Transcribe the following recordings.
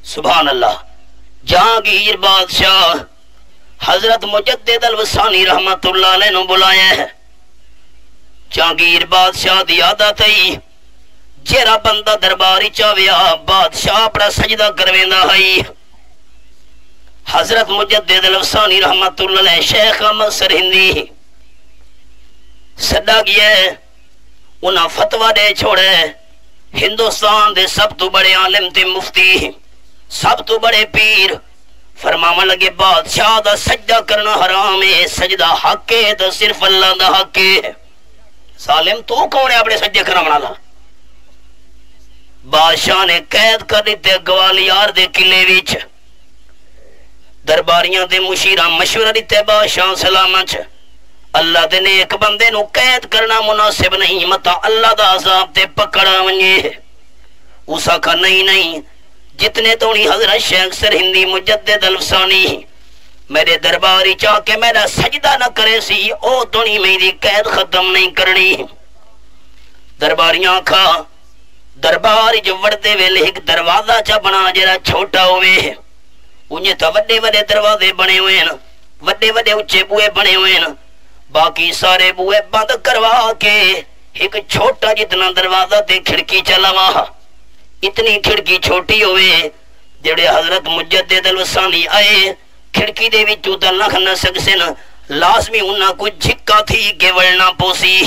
سبحان اللہ. جہانگیر بادشاہ حضرت مجدد الوسانی رحمت اللہ علیہ نو بلایا ہے. جہانگیر بادشاہ دی عادت ہے جیرا بندہ درباری چاویا بادشاہ اپنا سجدہ کرویندا ہے. حضرت مجدد الوسانی رحمت اللہ علیہ شیخ احمد سرہندی سدا گیا ہے. انہاں فتوہ دے چھوڑے ہندوستان دے سب تو بڑے عالم تے مفتی سب تو بڑے پیر فرماون لگے بادشاہ دا سجدہ کرنا حرام ہے، سجدہ حق ہے تو صرف اللہ دا حق ہے. سالم تو کون ہے اپنے سجدے کرنا والا؟ بادشاہ نے قید کر دیتے گوالیار دے قلعے وچ. درباریاں دے مشیرہ مشورہ دیتے بادشاہ سلامت اللہ دے نیک بندے نو قید کرنا مناسب نہیں، متا اللہ دا عذاب تے پکڑا ونجے. اسا کا نہیں جتنے تونی حضرت شیخ سرہندی مجدد الوسانی میرے درباری چاہ کے میرا سجدہ نہ کرے سی او تونی میری قید ختم نہیں کرنی. درباریاں کھا درباری جو وڑتے ویلے ایک دروازہ چا بنا جرا چھوٹا ہوئے انہیں تا وڈے وڈے دروازے بنے ہوئے ہیں، وڈے وڈے اچھے بوئے بنے ہوئے ہیں. باقی سارے بوئے بند کروا کے ایک چھوٹا جتنا دروازہ تے کھڑکی چلاوا. اتنی کھڑکی چھوٹی ہوئے جڑے حضرت مجدد الوسانی آئے کھڑکی دے وچوں تے لکھ نہ سکسن، لازمی انہاں کو جھکا تھی کہ ورنا پوسی.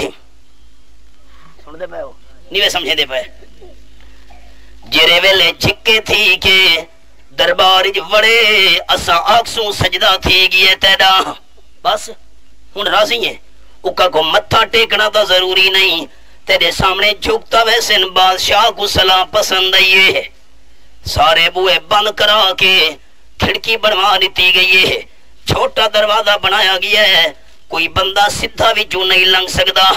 سن دے پے ہو نہیں سمجھے دے پے جرے ویلے جھکے تھی کہ دربار وڑے اساں آکسوں سجدہ تھی گئے تیرا بس ہن راضی ہیں. اکا کو متھا ٹیکنا تو ضروری نہیں، تیرے سامنے جھکتا ویسے بادشاہ کو سلام پسند آئیے. سارے بوئے بند کرا کے کھڑکی بنوا دیتی گئی ہے، چھوٹا دروازہ بنایا گیا ہے، کوئی بندہ سدھا وچوں نہیں لنگ سکتا.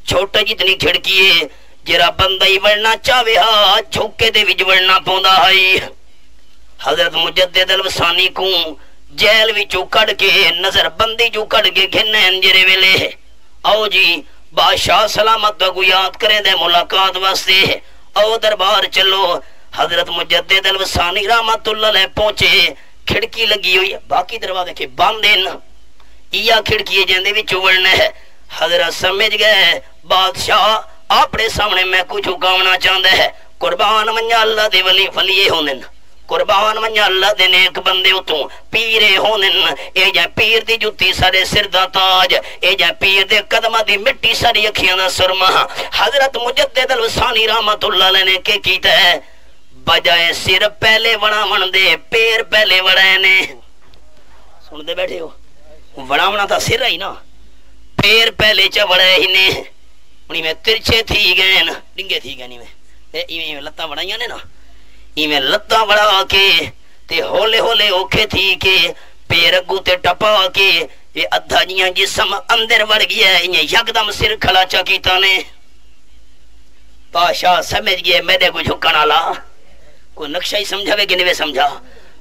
چھوٹا جتنی کھڑکی ہے جرا بندہ ہی ورنا چاہے ہا جھوکے دے وچ ورنا پوندا ہے. حضرت مجدد الوسانی کو جیل وچوں کڑ کے نظر بندی جو کڑ کے گھنن جرے ویلے آؤ جی بادشاہ سلامت کو یاد کرے دے ملاقات واسطے او دربار چلو. حضرت مجدد الوسانی رحمت اللہ علیہ پہنچے، کھڑکی لگی ہوئی ہے، باقی دروازے کے بند ہیں، یا کھڑکی جندے وچ ورنا ہے. حضرت سمجھ گئے بادشاہ اپنے سامنے میں کچھ اگاونا چاہتا ہے. قربان منیا اللہ دے ولی فلیے ہوندن، قربان منیا اللہ دے نیک بندے اتوں پیرے ہوندن. اے جائے پیر دی جتی سارے سر دا تاج، اے جائے پیر دے قدمہ دی مٹی ساری اکھیاں دا سرما. حضرت مجدد الوسانی رحمت اللہ علیہ نے کہ کیتا ہے بجائے سر پہلے وڑاون دے پیر پہلے وڑائے نے. سن دے بیٹھے ہو وڑاونا تھا سر ہی نا، پیر پہلے چا وڑائے ہی نے. انہی میں ترچے تھی گئے نا، ڈنگے تھی گئے نہیں میں ایویں لتاں وڑائیاں نے نا، ایویں لتاں وڑا کے تے ہولے ہولے اوکھے تھی کہ پیر اگو تے ٹپا کے یہ ادھا جیاں جسم اندر وڑ گیا ہے، انہیں یکدم سر کھلا چا کیتا نے. بادشاہ سمجھ گئے میرے کو جھکنا لا، کوئی نقشہ ہی سمجھاوے کہ نہیں سمجھا.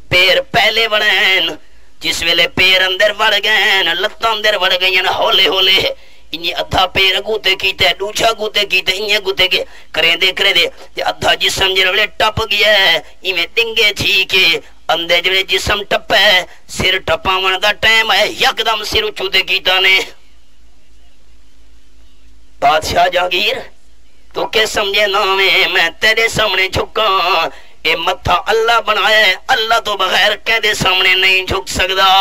پیر پہلے وڑین جس ویلے پیر اندر وڑ گئے لتاں اندر وڑ گئیں ہولے ہولے انہیں ادھا پیر گوتے کیتے دوچا گوتے کیتے انہیں گوتے کے کریں دے ادھا جسم جڑے ٹپ گیا ہے ایویں ڈنگے تھی کہ اندر جڑے جسم ٹپ ہے سر ٹپاون دا ٹائم ہے یکدم سر اچھوتے کیتا نے. بادشاہ جہانگیر تو کہ سمجھے نامے میں تیرے سامنے جھکا، اے متھا اللہ بنایا ہے، اللہ تو بغیر کہدے سامنے نہیں جھک سکدا.